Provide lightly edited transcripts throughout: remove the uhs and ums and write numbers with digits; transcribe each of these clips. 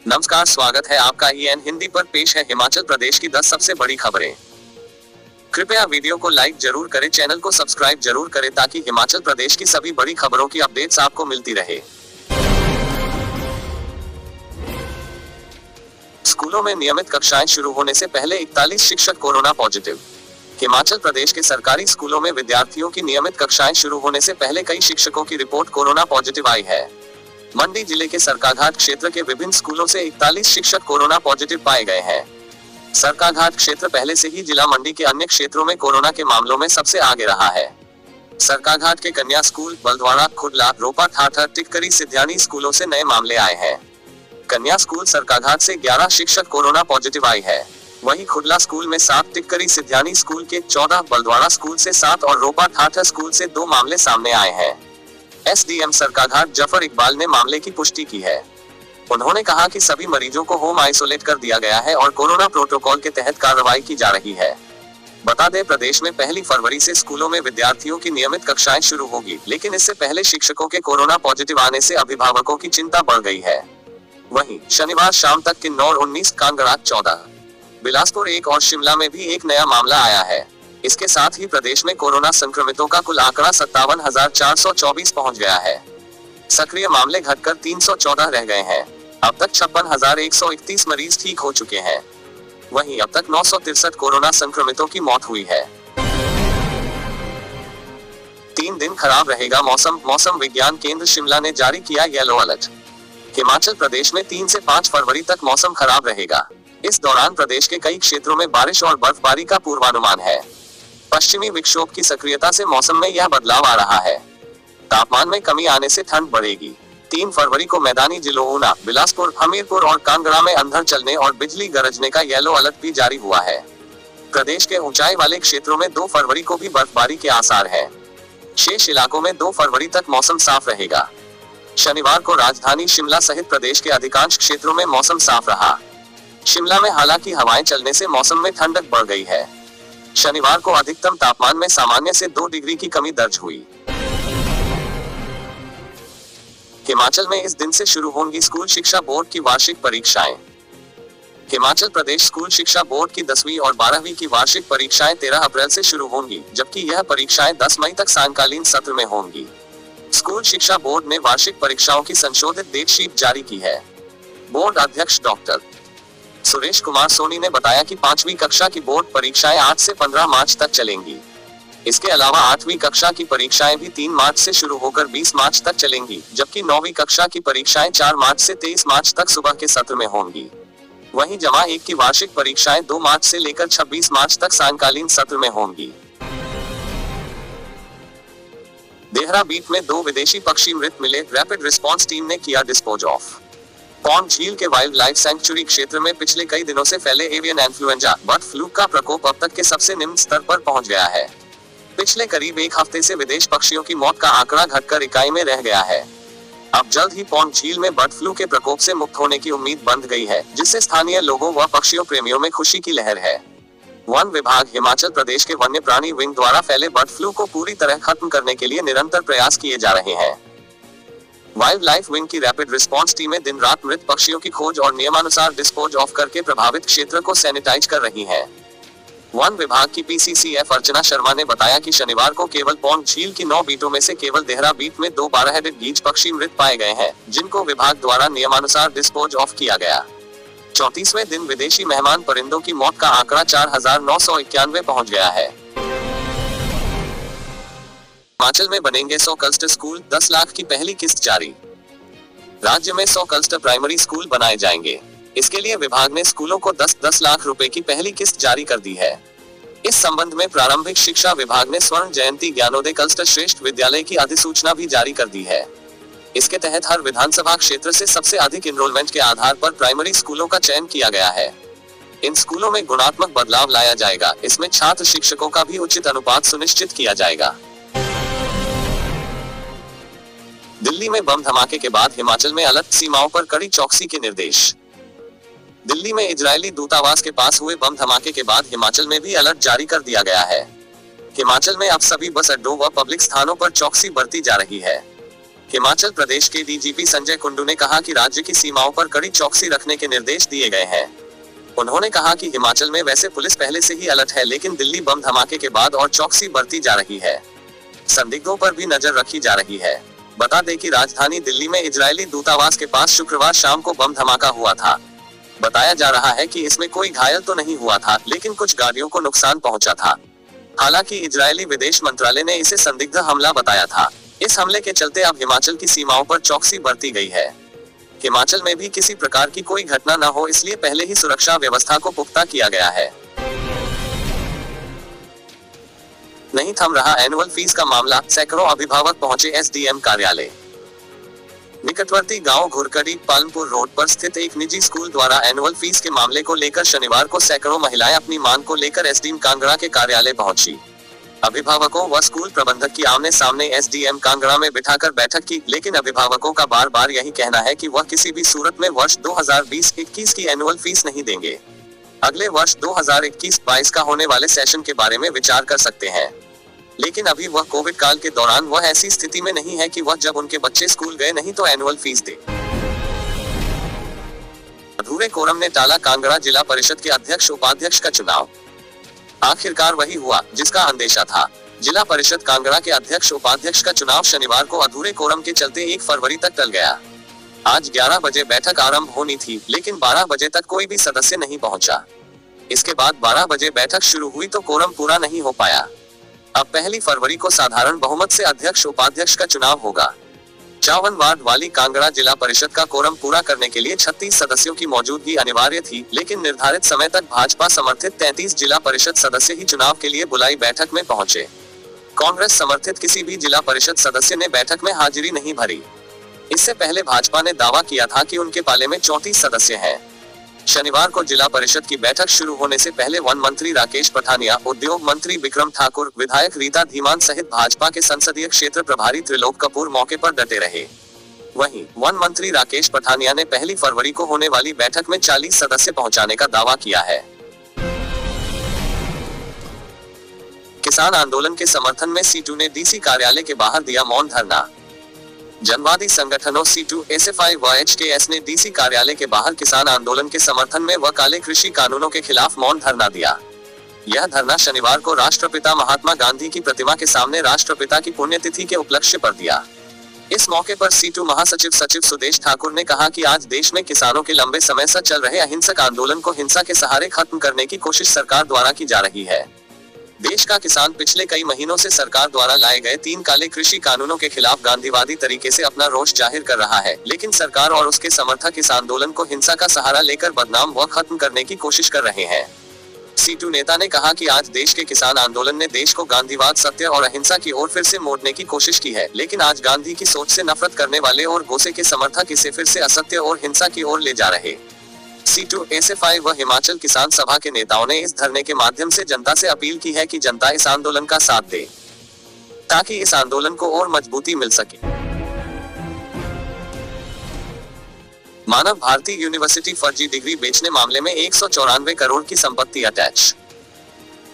नमस्कार, स्वागत है आपका EN हिंदी पर। पेश है हिमाचल प्रदेश की 10 सबसे बड़ी खबरें। कृपया वीडियो को लाइक जरूर करें, चैनल को सब्सक्राइब जरूर करें ताकि हिमाचल प्रदेश की सभी बड़ी खबरों की अपडेट्स आपको मिलती रहे। स्कूलों में नियमित कक्षाएं शुरू होने से पहले 41 शिक्षक कोरोना पॉजिटिव। हिमाचल प्रदेश के सरकारी स्कूलों में विद्यार्थियों की नियमित कक्षाएं शुरू होने से पहले कई शिक्षकों की रिपोर्ट कोरोना पॉजिटिव आई है। मंडी जिले के सरकाघाट क्षेत्र के विभिन्न स्कूलों से 41 शिक्षक कोरोना पॉजिटिव पाए गए हैं। सरकाघाट क्षेत्र पहले से ही जिला मंडी के अन्य क्षेत्रों में कोरोना के मामलों में सबसे आगे रहा है। सरकाघाट के कन्या स्कूल, बलद्वाड़ा, खुडला, रोपा, ठाठर, टिक्करी, सिध्यानी स्कूलों से नए मामले आए हैं। कन्या स्कूल सरकाघाट से 11 शिक्षक कोरोना पॉजिटिव आई है। वहीं खुडला स्कूल में 7, टिक्करी सिध्यानी स्कूल के 14, बलद्वाड़ा स्कूल से 7 और रोपा ठाठर स्कूल से 2 मामले सामने आए हैं। SDM सरकाघाट जफर इकबाल ने मामले की पुष्टि की है। उन्होंने कहा कि सभी मरीजों को होम आइसोलेट कर दिया गया है और कोरोना प्रोटोकॉल के तहत कार्रवाई की जा रही है। बता दें, प्रदेश में 1 फरवरी से स्कूलों में विद्यार्थियों की नियमित कक्षाएं शुरू होगी, लेकिन इससे पहले शिक्षकों के कोरोना पॉजिटिव आने से अभिभावकों की चिंता बढ़ गई है। वहीं शनिवार शाम तक किन्नौर 19, कांगड़ा 14, बिलासपुर 1 और शिमला में भी एक नया मामला आया है। इसके साथ ही प्रदेश में कोरोना संक्रमितों का कुल आंकड़ा 57,424 पहुंच गया है। सक्रिय मामले घटकर 314 रह गए हैं। अब तक 56,131 मरीज ठीक हो चुके हैं। वहीं अब तक 963 कोरोना संक्रमितों की मौत हुई है। 3 दिन खराब रहेगा मौसम। मौसम विज्ञान केंद्र शिमला ने जारी किया येलो अलर्ट। हिमाचल प्रदेश में 3 से 5 फरवरी तक मौसम खराब रहेगा। इस दौरान प्रदेश के कई क्षेत्रों में बारिश और बर्फबारी का पूर्वानुमान है। पश्चिमी विक्षोभ की सक्रियता से मौसम में यह बदलाव आ रहा है। तापमान में कमी आने से ठंड बढ़ेगी। 3 फरवरी को मैदानी जिलों ऊना, बिलासपुर, हमीरपुर और कांगड़ा में अंधड़ चलने और बिजली गरजने का येलो अलर्ट भी जारी हुआ है। प्रदेश के ऊंचाई वाले क्षेत्रों में 2 फरवरी को भी बर्फबारी के आसार हैं। शेष इलाकों में 2 फरवरी तक मौसम साफ रहेगा। शनिवार को राजधानी शिमला सहित प्रदेश के अधिकांश क्षेत्रों में मौसम साफ रहा। शिमला में हालांकि हवाएं चलने से मौसम में ठंडक बढ़ गई है। शनिवार को अधिकतम तापमान में सामान्य से 2 डिग्री की कमी दर्ज हुई। हिमाचल में इस दिन से शुरू होंगी स्कूल शिक्षा बोर्ड की वार्षिक परीक्षाएं। हिमाचल प्रदेश स्कूल शिक्षा बोर्ड की 10वीं और 12वीं की वार्षिक परीक्षाएं 13 अप्रैल से शुरू होंगी, जबकि यह परीक्षाएं 10 मई तक सायंकालीन सत्र में होंगी। स्कूल शिक्षा बोर्ड ने वार्षिक परीक्षाओं की संशोधित डेट शीट जारी की है। बोर्ड अध्यक्ष डॉक्टर सुरेश कुमार सोनी ने बताया कि 5वीं कक्षा की बोर्ड परीक्षाएं 8 से 15 मार्च तक चलेंगी। इसके अलावा 8वीं कक्षा की परीक्षाएं भी 3 मार्च से शुरू होकर 20 मार्च तक चलेंगी, जबकि 9वीं कक्षा की परीक्षाएं 4 मार्च से 23 मार्च तक सुबह के सत्र में होंगी। वहीं जमा 1 की वार्षिक परीक्षाएं 2 मार्च से लेकर 26 मार्च तक सायंकालीन सत्र में होंगी। देहरा बीट में 2 विदेशी पक्षी मृत मिले, रैपिड रिस्पांस टीम ने किया डिस्पोज ऑफ। पौंग झील के वाइल्ड लाइफ सैंक्चुरी क्षेत्र में पिछले कई दिनों से फैले एवियन इन्फ्लुएंजा बर्ड फ्लू का प्रकोप अब तक के सबसे निम्न स्तर पर पहुंच गया है। पिछले करीब 1 हफ्ते से विदेश पक्षियों की मौत का आंकड़ा घटकर इकाई में रह गया है। अब जल्द ही पौंग झील में बर्ड फ्लू के प्रकोप से मुक्त होने की उम्मीद बंध गई है, जिससे स्थानीय लोगों व पक्षियों प्रेमियों में खुशी की लहर है। वन विभाग हिमाचल प्रदेश के वन्य प्राणी विंग द्वारा फैले बर्ड फ्लू को पूरी तरह खत्म करने के लिए निरंतर प्रयास किए जा रहे हैं। वाइल्ड लाइफ विंग की रैपिड रिस्पांस टीमें दिन रात मृत पक्षियों की खोज और नियमानुसार डिस्पोज ऑफ करके प्रभावित क्षेत्र को सैनिटाइज कर रही हैं। वन विभाग की PCCF अर्चना शर्मा ने बताया कि शनिवार को केवल पौंग झील की 9 बीटों में से केवल देहरा बीट में 2 12-हेडेड गीज पक्षी मृत पाए गए हैं, जिनको विभाग द्वारा नियमानुसार डिस्पोज ऑफ किया गया। 34वें दिन विदेशी मेहमान परिंदों की मौत का आंकड़ा 4,991 पहुंच गया है। हिमाचल में बनेंगे 100 क्लस्टर स्कूल, 10 लाख की पहली किस्त जारी। राज्य में 100 क्लस्टर प्राइमरी स्कूल बनाए जाएंगे। इसके लिए विभाग ने स्कूलों को 10-10 लाख रुपए की पहली किस्त जारी कर दी है। इस संबंध में प्रारंभिक शिक्षा विभाग ने स्वर्ण जयंती ज्ञानोदय क्लस्टर श्रेष्ठ विद्यालय की अधिसूचना भी जारी कर दी है। इसके तहत हर विधानसभा क्षेत्र से सबसे अधिक इनरोलमेंट के आधार पर प्राइमरी स्कूलों का चयन किया गया है। इन स्कूलों में गुणात्मक बदलाव लाया जाएगा। इसमें छात्र शिक्षकों का भी उचित अनुपात सुनिश्चित किया जाएगा। दिल्ली में बम धमाके के बाद हिमाचल में अलर्ट, सीमाओं पर कड़ी चौकसी के निर्देश। दिल्ली में इजरायली दूतावास के पास हुए बम धमाके के बाद हिमाचल में भी अलर्ट जारी कर दिया गया है। हिमाचल में अब सभी बस अड्डों व पब्लिक स्थानों पर चौकसी बरती जा रही है। हिमाचल प्रदेश के डीजीपी संजय कुंडू ने कहा कि राज्य की सीमाओं पर कड़ी चौकसी रखने के निर्देश दिए गए हैं। उन्होंने कहा कि हिमाचल में वैसे पुलिस पहले से ही अलर्ट है, लेकिन दिल्ली बम धमाके के बाद और चौकसी बरती जा रही है। संदिग्धों पर भी नजर रखी जा रही है। बता दें कि राजधानी दिल्ली में इजरायली दूतावास के पास शुक्रवार शाम को बम धमाका हुआ था। बताया जा रहा है कि इसमें कोई घायल तो नहीं हुआ था, लेकिन कुछ गाड़ियों को नुकसान पहुंचा था। हालांकि इजरायली विदेश मंत्रालय ने इसे संदिग्ध हमला बताया था। इस हमले के चलते अब हिमाचल की सीमाओं पर चौकसी बरती गई है। हिमाचल में भी किसी प्रकार की कोई घटना न हो, इसलिए पहले ही सुरक्षा व्यवस्था को पुख्ता किया गया है। नहीं थम रहा एनुअल फीस का मामला, सैकड़ों अभिभावक पहुंचे एसडीएम कार्यालय। निकटवर्ती गांव घुरकड़ी पालमपुर रोड पर स्थित एक निजी स्कूल द्वारा एनुअल फीस के मामले को लेकर शनिवार को सैकड़ों महिलाएं अपनी मांग को लेकर एसडीएम कांगड़ा के कार्यालय पहुंची। अभिभावकों व स्कूल प्रबंधक की आमने सामने एसडीएम कांगड़ा में बिठाकर बैठक की, लेकिन अभिभावकों का बार बार यही कहना है कि वह किसी भी सूरत में वर्ष 2020-21 की एनुअल फीस नहीं देंगे। अगले वर्ष 2021-22 का होने वाले सेशन के बारे में विचार कर सकते हैं, लेकिन अभी वह कोविड काल के दौरान वह ऐसी स्थिति में नहीं है कि वह जब उनके बच्चे स्कूल गए नहीं तो एनुअल फीस दे। अधूरे कोरम ने टाला कांगड़ा जिला परिषद के अध्यक्ष उपाध्यक्ष का चुनाव। आखिरकार वही हुआ जिसका अंदेशा था। जिला परिषद कांगड़ा के अध्यक्ष उपाध्यक्ष का चुनाव शनिवार को अधूरे कोरम के चलते 1 फरवरी तक टल गया। आज 11 बजे बैठक आरंभ होनी थी, लेकिन 12 बजे तक कोई भी सदस्य नहीं पहुंचा। इसके बाद 12 बजे बैठक शुरू हुई तो कोरम पूरा नहीं हो पाया। अब 1 फरवरी को साधारण बहुमत से अध्यक्ष उपाध्यक्ष का चुनाव होगा। 54 वार्ड वाली कांगड़ा जिला परिषद का कोरम पूरा करने के लिए 36 सदस्यों की मौजूदगी अनिवार्य थी, लेकिन निर्धारित समय तक भाजपा समर्थित 33 जिला परिषद सदस्य ही चुनाव के लिए बुलाई बैठक में पहुंचे। कांग्रेस समर्थित किसी भी जिला परिषद सदस्य ने बैठक में हाजिरी नहीं भरी। इससे पहले भाजपा ने दावा किया था कि उनके पाले में 34 सदस्य हैं। शनिवार को जिला परिषद की बैठक शुरू होने से पहले वन मंत्री राकेश पठानिया, उद्योग मंत्री विक्रम ठाकुर, विधायक रीता धीमान सहित भाजपा के संसदीय क्षेत्र प्रभारी त्रिलोक कपूर मौके पर डटे रहे। वहीं वन मंत्री राकेश पठानिया ने 1 फरवरी को होने वाली बैठक में 40 सदस्य पहुंचाने का दावा किया है। किसान आंदोलन के समर्थन में सीटू ने डीसी कार्यालय के बाहर दिया मौन धरना। जनवादी संगठनों सीटू, एसएफआई व एचकेएस ने डीसी कार्यालय के बाहर किसान आंदोलन के समर्थन में व काले कृषि कानूनों के खिलाफ मौन धरना दिया। यह धरना शनिवार को राष्ट्रपिता महात्मा गांधी की प्रतिमा के सामने राष्ट्रपिता की पुण्यतिथि के उपलक्ष्य पर दिया। इस मौके पर सीटू महासचिव सचिव सुदेश ठाकुर ने कहा कि आज देश में किसानों के लंबे समय से चल रहे अहिंसक आंदोलन को हिंसा के सहारे खत्म करने की कोशिश सरकार द्वारा की जा रही है। देश का किसान पिछले कई महीनों से सरकार द्वारा लाए गए 3 काले कृषि कानूनों के खिलाफ गांधीवादी तरीके से अपना रोष जाहिर कर रहा है, लेकिन सरकार और उसके समर्थक इस आंदोलन को हिंसा का सहारा लेकर बदनाम व खत्म करने की कोशिश कर रहे हैं। सीटू नेता ने कहा कि आज देश के किसान आंदोलन ने देश को गांधीवाद, सत्य और अहिंसा की ओर फिर से मोड़ने की कोशिश की है, लेकिन आज गांधी की सोच से नफरत करने वाले और गोसे के समर्थक इसे फिर से असत्य और हिंसा की ओर ले जा रहे। सीटू, एसएफआई व हिमाचल किसान सभा के नेताओं ने इस धरने के माध्यम से जनता से अपील की है कि जनता इस आंदोलन का साथ दे ताकि इस आंदोलन को और मजबूती मिल सके। मानव भारती यूनिवर्सिटी फर्जी डिग्री बेचने मामले में 194 करोड़ की संपत्ति अटैच।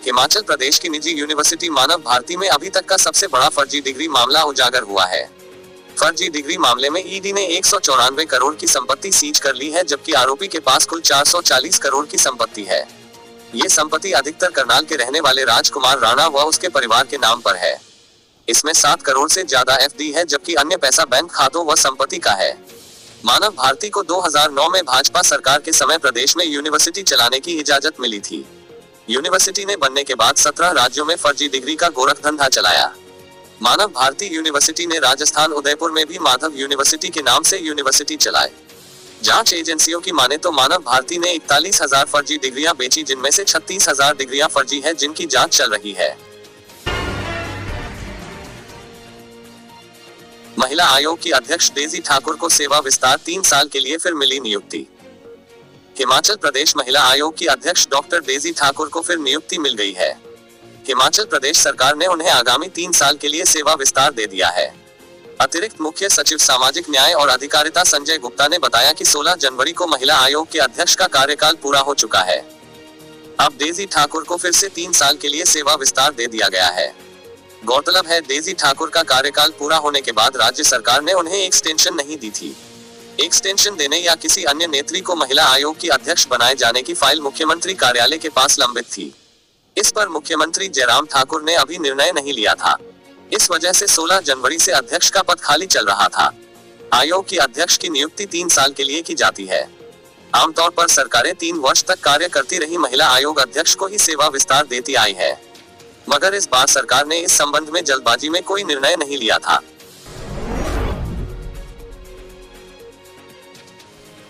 हिमाचल प्रदेश की निजी यूनिवर्सिटी मानव भारती में अभी तक का सबसे बड़ा फर्जी डिग्री मामला उजागर हुआ है। फर्जी डिग्री मामले में ईडी ने 194 करोड़ की संपत्ति सीज कर ली है, जबकि आरोपी के पास कुल 440 करोड़ की संपत्ति है। ये संपत्ति अधिकतर करनाल के रहने वाले राजकुमार राणा व उसके परिवार के नाम पर है। इसमें 7 करोड़ से ज्यादा एफडी है, जबकि अन्य पैसा बैंक खातों व संपत्ति का है। मानव भारती को 2009 में भाजपा सरकार के समय प्रदेश में यूनिवर्सिटी चलाने की इजाजत मिली थी। यूनिवर्सिटी ने बनने के बाद 17 राज्यों में फर्जी डिग्री का गोरखधंधा चलाया। मानव भारती यूनिवर्सिटी ने राजस्थान उदयपुर में भी माधव यूनिवर्सिटी के नाम से यूनिवर्सिटी चलाए। जांच एजेंसियों की माने तो मानव भारती ने 41,000 फर्जी डिग्रियां बेची, जिनमें से 36,000 डिग्रियां फर्जी है, जिनकी जांच चल रही है। महिला आयोग की अध्यक्ष डेजी ठाकुर को सेवा विस्तार 3 साल के लिए फिर मिली नियुक्ति। हिमाचल प्रदेश महिला आयोग की अध्यक्ष डॉक्टर डेजी ठाकुर को फिर नियुक्ति मिल गई है। हिमाचल प्रदेश सरकार ने उन्हें आगामी 3 साल के लिए सेवा विस्तार दे दिया है। अतिरिक्त मुख्य सचिव सामाजिक न्याय और अधिकारिता संजय गुप्ता ने बताया कि 16 जनवरी को महिला आयोग के अध्यक्ष का कार्यकाल पूरा हो चुका है। अब डेजी ठाकुर को फिर से 3 साल के लिए सेवा विस्तार दे दिया गया है। गौरतलब है, डेजी ठाकुर का कार्यकाल पूरा होने के बाद राज्य सरकार ने उन्हें एक्सटेंशन नहीं दी थी। एक्सटेंशन देने या किसी अन्य नेत्री को महिला आयोग की अध्यक्ष बनाए जाने की फाइल मुख्यमंत्री कार्यालय के पास लंबित थी। इस पर मुख्यमंत्री जयराम ठाकुर ने अभी निर्णय नहीं लिया था। इस वजह से 16 जनवरी से अध्यक्ष का पद खाली चल रहा था। आयोग की अध्यक्ष की नियुक्ति 3 साल के लिए की जाती है। आमतौर पर सरकारें 3 वर्ष तक कार्य करती रही महिला आयोग अध्यक्ष को ही सेवा विस्तार देती आई है, मगर इस बार सरकार ने इस संबंध में जल्दबाजी में कोई निर्णय नहीं लिया था।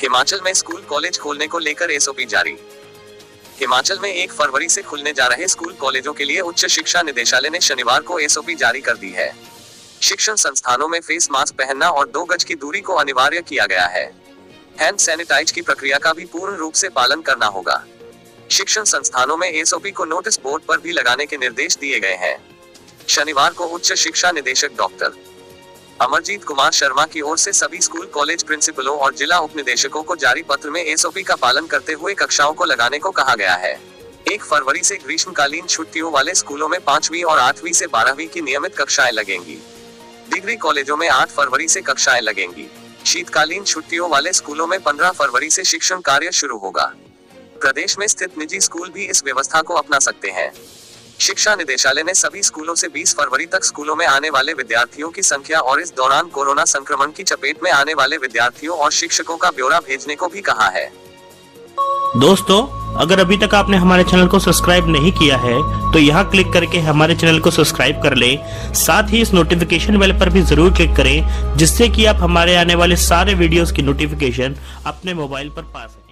हिमाचल में स्कूल कॉलेज खोलने को लेकर एसओपी जारी। हिमाचल में 1 फरवरी से खुलने जा रहे स्कूल कॉलेजों के लिए उच्च शिक्षा निदेशालय ने शनिवार को एसओपी जारी कर दी है। शिक्षण संस्थानों में फेस मास्क पहनना और 2 गज की दूरी को अनिवार्य किया गया है। हैंड सैनिटाइज की प्रक्रिया का भी पूर्ण रूप से पालन करना होगा। शिक्षण संस्थानों में एसओपी को नोटिस बोर्ड पर भी लगाने के निर्देश दिए गए हैं। शनिवार को उच्च शिक्षा निदेशक डॉक्टर अमरजीत कुमार शर्मा की ओर से सभी स्कूल कॉलेज प्रिंसिपलों और जिला उपनिदेशकों को जारी पत्र में एसओपी का पालन करते हुए कक्षाओं को लगाने को कहा गया है। 1 फरवरी से ग्रीष्मकालीन छुट्टियों वाले स्कूलों में 5वीं और 8वीं से 12वीं की नियमित कक्षाएं लगेंगी। डिग्री कॉलेजों में 8 फरवरी से कक्षाएं लगेंगी। शीतकालीन छुट्टियों वाले स्कूलों में 15 फरवरी से शिक्षण कार्य शुरू होगा। प्रदेश में स्थित निजी स्कूल भी इस व्यवस्था को अपना सकते हैं। शिक्षा निदेशालय ने सभी स्कूलों से 20 फरवरी तक स्कूलों में आने वाले विद्यार्थियों की संख्या और इस दौरान कोरोना संक्रमण की चपेट में आने वाले विद्यार्थियों और शिक्षकों का ब्यौरा भेजने को भी कहा है। दोस्तों, अगर अभी तक आपने हमारे चैनल को सब्सक्राइब नहीं किया है तो यहाँ क्लिक करके हमारे चैनल को सब्सक्राइब कर लें। साथ ही इस नोटिफिकेशन बेल पर भी जरूर क्लिक करें, जिससे कि आप हमारे आने वाले सारे वीडियोस की नोटिफिकेशन अपने मोबाइल पर पा सकें।